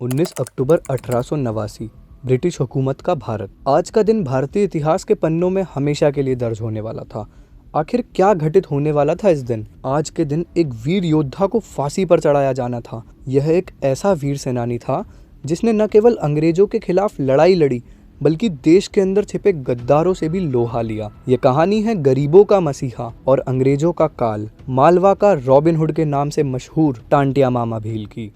19 अक्टूबर 1889 British हुकूमत का भारत। आज का दिन भारतीय इतिहास के पन्नों में हमेशा के लिए दर्ज होने वाला था। आखिर क्या घटित होने वाला था इस दिन? आज के दिन एक वीर योद्धा को फांसी पर चढ़ाया जाना था। यह एक ऐसा वीर सेनानी था जिसने न केवल अंग्रेजों के खिलाफ लड़ाई लड़ी बल्कि देश के अंदर छिपे गद्दारों से भी लोहा लिया। ये कहानी है गरीबों का मसीहा और अंग्रेजों का काल, मालवा का रॉबिन हुड के नाम से मशहूर टांटिया मामा भील की।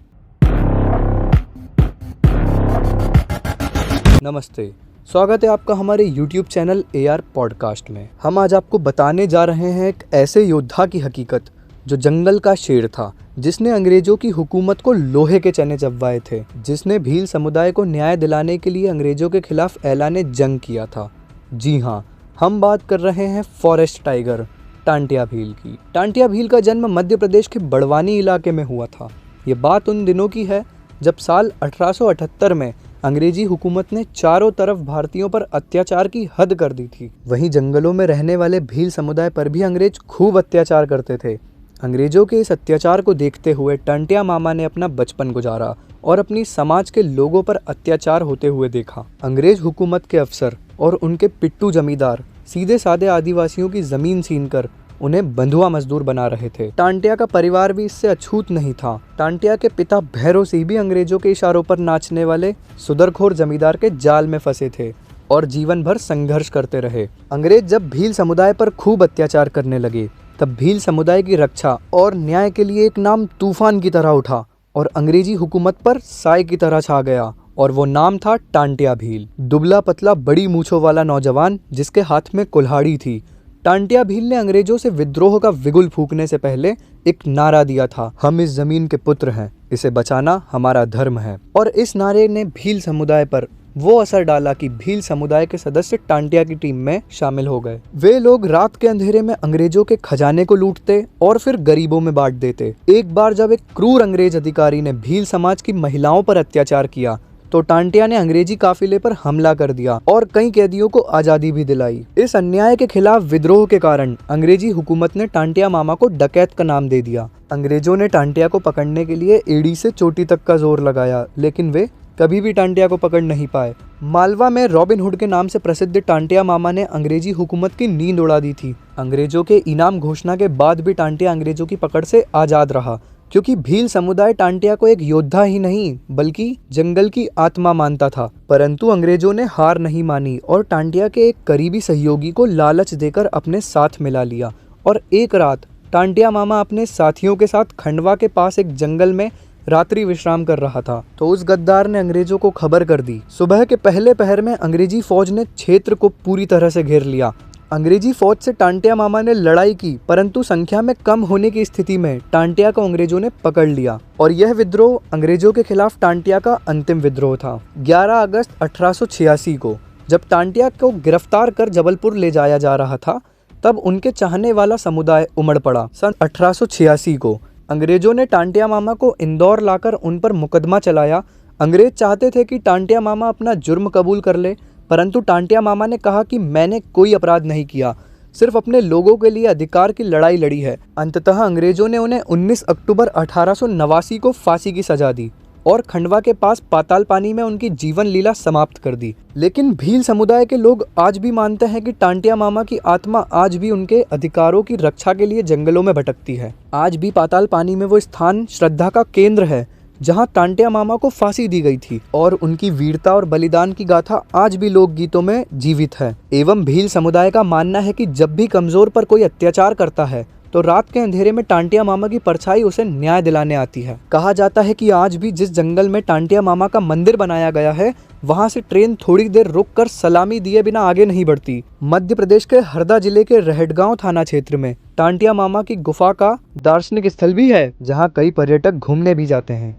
नमस्ते, स्वागत है आपका हमारे YouTube चैनल AR पॉडकास्ट में। हम आज आपको बताने जा रहे हैं एक ऐसे योद्धा की हकीकत जो जंगल का शेर था, जिसने अंग्रेजों की हुकूमत को लोहे के चने चबवाए थे, जिसने भील समुदाय को न्याय दिलाने के लिए अंग्रेजों के खिलाफ ऐलाने जंग किया था। जी हाँ, हम बात कर रहे हैं फॉरेस्ट टाइगर टांटिया भील की। टांटिया भील का जन्म मध्य प्रदेश के बड़वानी इलाके में हुआ था। ये बात उन दिनों की है जब साल 1878 में अंग्रेजी हुकूमत ने चारों तरफ भारतीयों पर अत्याचार की हद कर दी थी। वहीं जंगलों में रहने वाले भील समुदाय पर भी अंग्रेज खूब अत्याचार करते थे। अंग्रेजों के इस अत्याचार को देखते हुए टांटिया मामा ने अपना बचपन गुजारा और अपनी समाज के लोगों पर अत्याचार होते हुए देखा। अंग्रेज हुकूमत के अफसर और उनके पिट्टू जमींदार सीधे साधे आदिवासियों की जमीन छीनकर उन्हें बंधुआ मजदूर बना रहे थे। टांटिया का परिवार भी इससे अछूत नहीं था। टांटिया के पिता भैरव सिंह भी अंग्रेजों के इशारों पर नाचने वाले सुदरखोर जमींदार के जाल में फंसे थे और जीवन भर संघर्ष करते रहे। अंग्रेज जब भील समुदाय पर खूब अत्याचार करने लगे, तब भील समुदाय की रक्षा और न्याय के लिए एक नाम तूफान की तरह उठा और अंग्रेजी हुकूमत पर साए की तरह छा गया, और वो नाम था टांटिया भील। दुबला पतला बड़ी मूछों वाला नौजवान जिसके हाथ में कुल्हाड़ी थी। टांटिया भील ने अंग्रेजों से विद्रोह का विगुल फूंकने से पहले एक नारा दिया था, हम इस जमीन के पुत्र हैं, इसे बचाना हमारा धर्म है। और इस नारे ने भील समुदाय पर वो असर डाला कि भील समुदाय के सदस्य टांटिया की टीम में शामिल हो गए। वे लोग रात के अंधेरे में अंग्रेजों के खजाने को लूटते और फिर गरीबों में बांट देते। एक बार जब एक क्रूर अंग्रेज अधिकारी ने भील समाज की महिलाओं पर अत्याचार किया तो टांटिया ने अंग्रेजी काफिले पर हमला कर दिया और कई कैदियों को आजादी भी दिलाई। इस अन्याय के खिलाफ विद्रोह के कारण अंग्रेजी हुकूमत ने टांटिया मामा को डकैत का नाम दे दिया। अंग्रेजों ने टांटिया को पकड़ने के लिए एड़ी से चोटी तक का जोर लगाया, लेकिन वे कभी भी टांटिया को पकड़ नहीं पाए। मालवा में रॉबिन हुड के नाम से प्रसिद्ध टांटिया मामा ने अंग्रेजी हुकूमत की नींद उड़ा दी थी। अंग्रेजों के इनाम घोषणा के बाद भी टांटिया अंग्रेजों की पकड़ से आजाद रहा, क्योंकि भील समुदाय टांटिया को एक योद्धा ही नहीं बल्कि जंगल की आत्मा मानता था। परंतु अंग्रेजों ने हार नहीं मानी और टांटिया के एक करीबी सहयोगी को लालच देकर अपने साथ मिला लिया। और एक रात टांटिया मामा अपने साथियों के साथ खंडवा के पास एक जंगल में रात्रि विश्राम कर रहा था तो उस गद्दार ने अंग्रेजों को खबर कर दी। सुबह के पहले पहर में अंग्रेजी फौज ने क्षेत्र को पूरी तरह से घेर लिया। अंग्रेजी फौज से टांटिया मामा ने लड़ाई की, परंतु संख्या में कम होने की स्थिति में टांटिया को अंग्रेजों ने पकड़ लिया और यह विद्रोह अंग्रेजों के खिलाफ टांटिया का अंतिम विद्रोह था। 11 अगस्त 1886 को जब टांटिया को गिरफ्तार कर जबलपुर ले जाया जा रहा था, तब उनके चाहने वाला समुदाय उमड़ पड़ा। सन 1886 को अंग्रेजों ने टांटिया मामा को इंदौर लाकर उन पर मुकदमा चलाया। अंग्रेज चाहते थे कि टांटिया मामा अपना जुर्म कबूल कर ले, परंतु टांटिया मामा ने कहा कि मैंने कोई अपराध नहीं किया, सिर्फ अपने लोगों के लिए अधिकार की लड़ाई लड़ी है। अंततः अंग्रेजों ने उन्हें 19 अक्टूबर 1889 को फांसी की सजा दी और खंडवा के पास पाताल पानी में उनकी जीवन लीला समाप्त कर दी। लेकिन भील समुदाय के लोग आज भी मानते हैं कि टांटिया मामा की आत्मा आज भी उनके अधिकारों की रक्षा के लिए जंगलों में भटकती है। आज भी पाताल पानी में वो स्थान श्रद्धा का केंद्र है जहां टांटिया मामा को फांसी दी गई थी, और उनकी वीरता और बलिदान की गाथा आज भी लोकगीतों में जीवित है। एवं भील समुदाय का मानना है कि जब भी कमजोर पर कोई अत्याचार करता है तो रात के अंधेरे में टांटिया मामा की परछाई उसे न्याय दिलाने आती है। कहा जाता है कि आज भी जिस जंगल में टांटिया मामा का मंदिर बनाया गया है, वहां से ट्रेन थोड़ी देर रुककर सलामी दिए बिना आगे नहीं बढ़ती। मध्य प्रदेश के हरदा जिले के रहटगांव थाना क्षेत्र में टांटिया मामा की गुफा का दार्शनिक स्थल भी है, जहां कई पर्यटक घूमने भी जाते हैं।